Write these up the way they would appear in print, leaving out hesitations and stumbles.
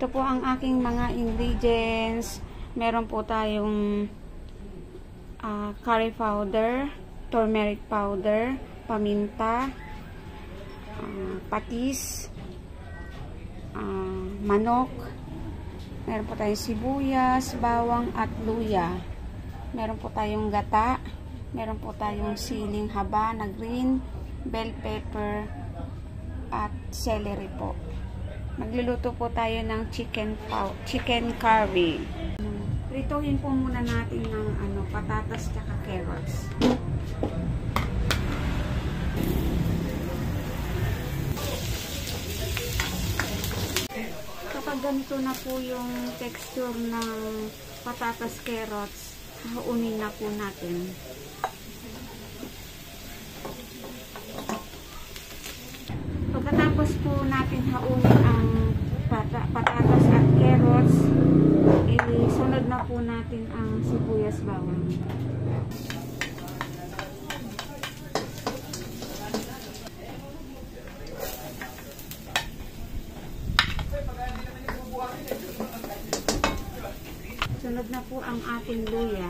Ito po ang aking mga ingredients. Meron po tayong curry powder, turmeric powder, paminta, patis, manok. Meron po tayong sibuyas, bawang at luya. Meron po tayong gata. Meron po tayong siling haba na green, bell pepper, at celery po. Magluluto po tayo ng chicken curry. Prituhin po muna natin ng patatas at carrots. Kapag ganito na po yung texture ng patatas carrots, haunin na po natin. Pagkatapos po natin haunin ang patatas at carrots, isunod na po natin ang sibuyas bawang. Sunod na po ang ating luya.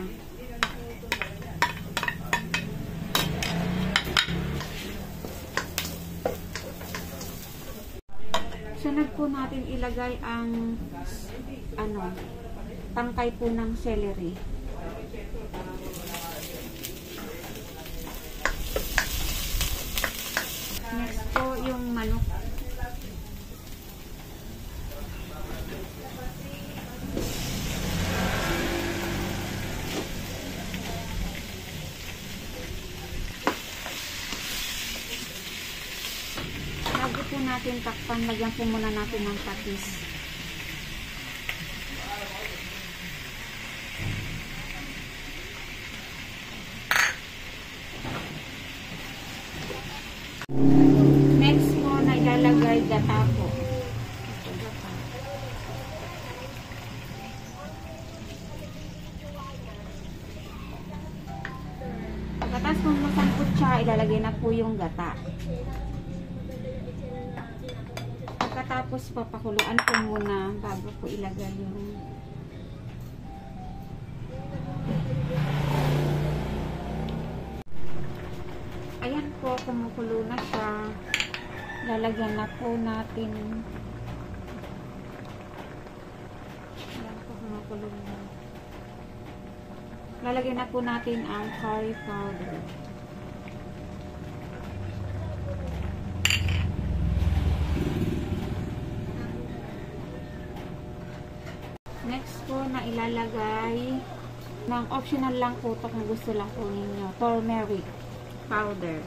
Sunod po natin ilagay ang tangkay po ng celery. Next po yung manok. Bago po natin takpan, lagyan po muna natin ng patis. Next po, na ilalagay gata po. Pagkatapos kung masangkot siya, ilalagay na po yung gata. Pagkatapos papakuluan po muna bago po ilagay yung ayan po, kumukulo na siya. Lalagyan na po natin. Ayan po, kumukulo na. Lalagyan na po natin ang curry powder. Next po na ilalagay ng optional lang po ito kung gusto lang po ninyo, turmeric powder.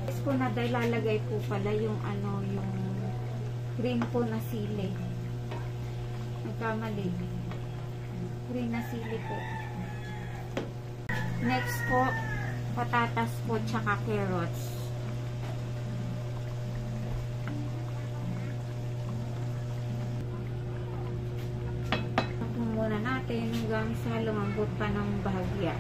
Next po na ilalagay po pala yung yung green po na sili. Nagkamali. Green na sili po. Next po, patatas po tsaka carrots. Tapos muna natin hanggang sa lumambot pa ng bahagya.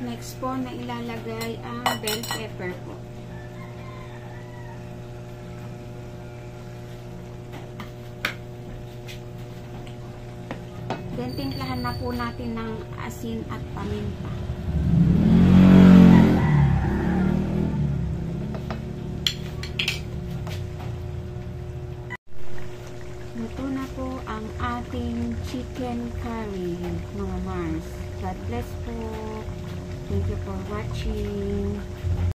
Next po na ilalagay ang bell pepper po. Then, timplahan na po natin ng asin at paminta. Luto na po ang ating chicken curry, mga Mars. God bless po. Thank you for watching.